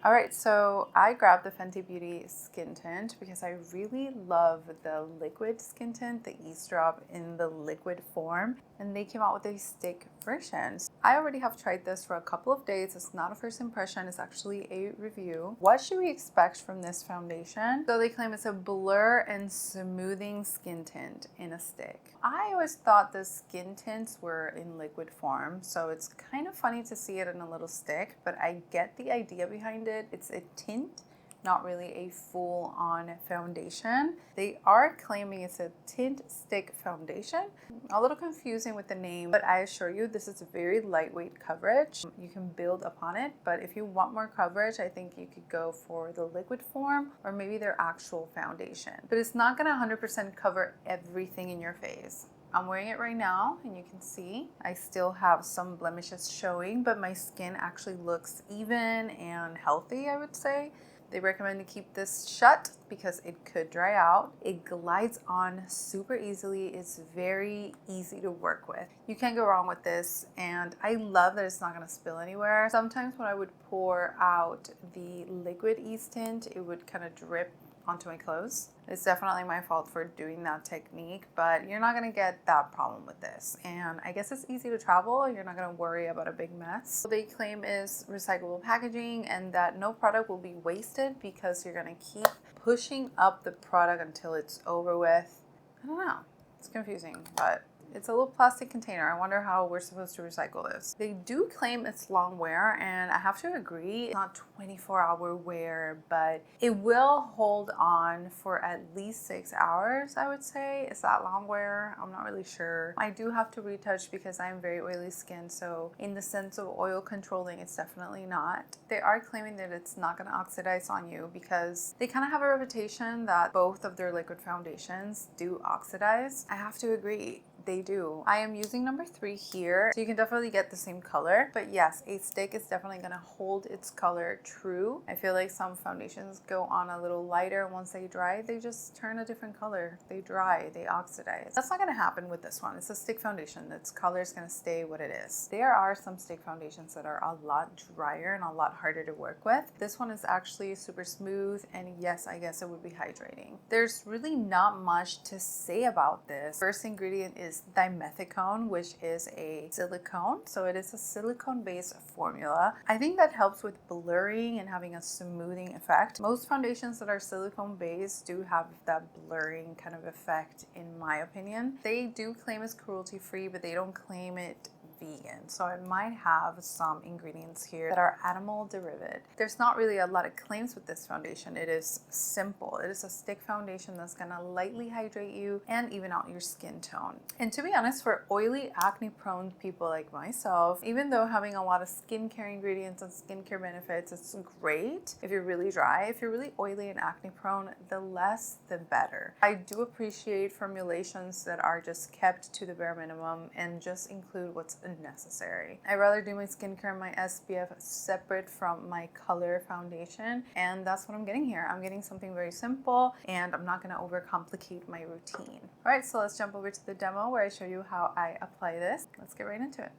All right, so I grabbed the Fenty Beauty Skin Tint because I really love the liquid skin tint, the Eaze Drop in the liquid form, and they came out with a stick version. I already have tried this for a couple of days. It's not a first impression, it's actually a review. What should we expect from this foundation? So they claim it's a blur and smoothing skin tint in a stick. I always thought the skin tints were in liquid form, so it's kind of funny to see it in a little stick, but I get the idea behind it. It's a tint, not really a full-on foundation. They are claiming it's a tint stick foundation. A little confusing with the name, but I assure you this is a very lightweight coverage. You can build upon it, but if you want more coverage, I think you could go for the liquid form or maybe their actual foundation. But it's not gonna 100% cover everything in your face. I'm wearing it right now and you can see I still have some blemishes showing, but my skin actually looks even and healthy, I would say. They recommend to keep this shut because it could dry out. It glides on super easily. It's very easy to work with. You can't go wrong with this, and I love that it's not gonna spill anywhere. Sometimes when I would pour out the liquid Eaze tint, it would kind of drip onto my clothes. It's definitely my fault for doing that technique, but you're not gonna get that problem with this. And I guess it's easy to travel. You're not gonna worry about a big mess. What they claim is recyclable packaging and that no product will be wasted because you're gonna keep pushing up the product until it's over with. I don't know, it's confusing, but it's a little plastic container. I wonder how we're supposed to recycle this. They do claim it's long wear, and I have to agree, it's not 24-hour wear, but it will hold on for at least 6 hours, I would say. Is that long wear? I'm not really sure. I do have to retouch because I'm very oily skin, so in the sense of oil controlling, it's definitely not. They are claiming that it's not gonna oxidize on you because they kind of have a reputation that both of their liquid foundations do oxidize. I have to agree. They do. I am using number 3 here, so you can definitely get the same color. But yes, a stick is definitely gonna hold its color true. I feel like some foundations go on a little lighter. Once they dry, they just turn a different color. They dry, they oxidize. That's not gonna happen with this one. It's a stick foundation. Its color is gonna stay what it is. There are some stick foundations that are a lot drier and a lot harder to work with. This one is actually super smooth, and yes, I guess it would be hydrating. There's really not much to say about this. First ingredient is dimethicone, which is a silicone. So it is a silicone-based formula. I think that helps with blurring and having a smoothing effect. Most foundations that are silicone-based do have that blurring kind of effect, in my opinion. They do claim it's cruelty-free, but they don't claim it vegan, so I might have some ingredients here that are animal derived. There's not really a lot of claims with this foundation. It is simple. It is a stick foundation that's gonna lightly hydrate you and even out your skin tone. And to be honest, for oily, acne-prone people like myself, even though having a lot of skincare ingredients and skincare benefits, it's great if you're really dry. If you're really oily and acne-prone, the less the better. I do appreciate formulations that are just kept to the bare minimum and just include what's necessary. I'd rather do my skincare and my SPF separate from my color foundation, and that's what I'm getting here. I'm getting something very simple, and I'm not going to overcomplicate my routine. All right, so let's jump over to the demo where I show you how I apply this. Let's get right into it.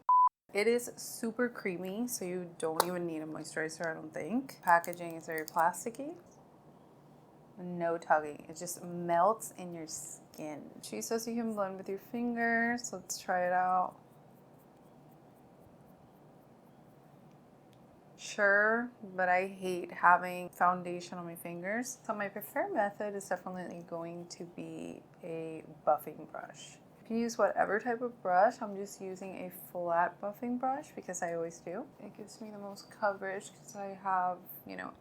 It is super creamy, so you don't even need a moisturizer, I don't think. Packaging is very plasticky. No tugging. It just melts in your skin. She says you can blend with your fingers. Let's try it out. Sure, but I hate having foundation on my fingers. So my preferred method is definitely going to be a buffing brush. You can use whatever type of brush. I'm just using a flat buffing brush because I always do. It gives me the most coverage because I have,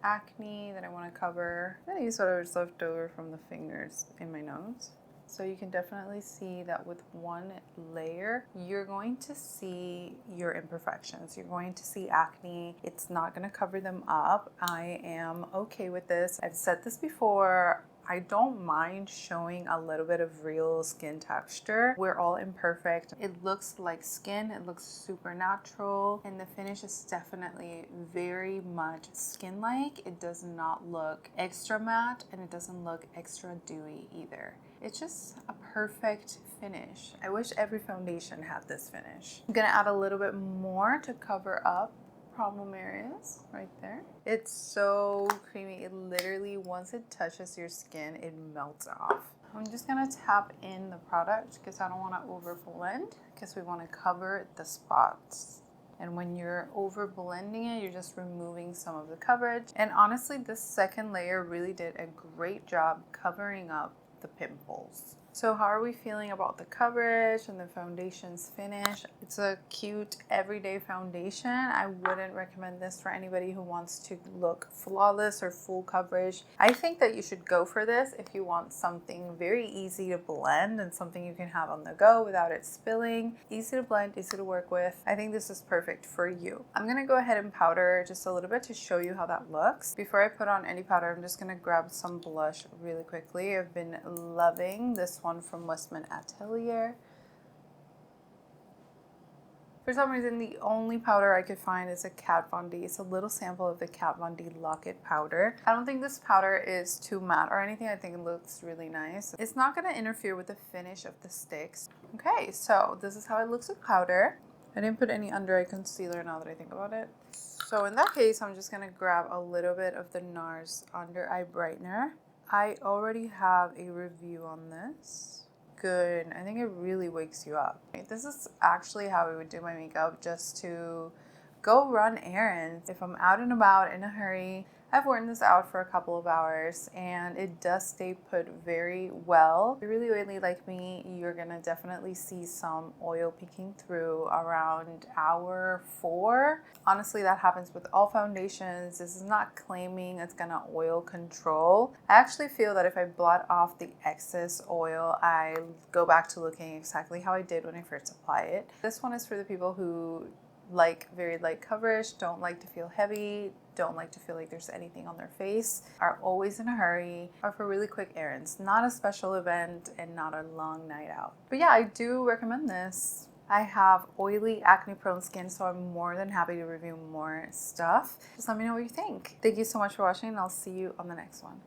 acne that I want to cover. I'm gonna use whatever's left over from the fingers in my nose. So you can definitely see that with one layer, you're going to see your imperfections. You're going to see acne. It's not going to cover them up. I am okay with this. I've said this before. I don't mind showing a little bit of real skin texture. We're all imperfect. It looks like skin. It looks super natural. And the finish is definitely very much skin-like. It does not look extra matte and it doesn't look extra dewy either. It's just a perfect finish. I wish every foundation had this finish. I'm gonna add a little bit more to cover up problem areas right there. It's so creamy. It literally, once it touches your skin, it melts off. I'm just gonna tap in the product because I don't want to over blend, because we want to cover the spots. And when you're over blending it, you're just removing some of the coverage. And honestly, this second layer really did a great job covering up the pimples. So how are we feeling about the coverage and the foundation's finish? It's a cute everyday foundation. I wouldn't recommend this for anybody who wants to look flawless or full coverage. I think that you should go for this if you want something very easy to blend and something you can have on the go without it spilling. Easy to blend, easy to work with. I think this is perfect for you. I'm gonna go ahead and powder just a little bit to show you how that looks. Before I put on any powder, I'm just gonna grab some blush really quickly. I've been loving this one from Westman Atelier. For some reason, the only powder I could find is a Kat Von D. It's a little sample of the Kat Von D Locket powder. I don't think this powder is too matte or anything. I think it looks really nice. It's not going to interfere with the finish of the sticks. Okay, so this is how it looks with powder. I didn't put any under eye concealer now that I think about it. So in that case, I'm just going to grab a little bit of the NARS under eye brightener. I already have a review on this. Good. I think it really wakes you up. This is actually how I would do my makeup, just to go run errands. If I'm out and about in a hurry, I've worn this out for a couple of hours and it does stay put very well. If you're really oily like me, you're gonna definitely see some oil peeking through around hour 4. Honestly, that happens with all foundations. This is not claiming it's gonna oil control. I actually feel that if I blot off the excess oil, I go back to looking exactly how I did when I first applied it. This one is for the people who like very light coverage, don't like to feel heavy, don't like to feel like there's anything on their face, are always in a hurry, or for really quick errands, not a special event and not a long night out. But yeah, I do recommend this. I have oily, acne-prone skin, so I'm more than happy to review more stuff. Just let me know what you think. Thank you so much for watching, and I'll see you on the next one.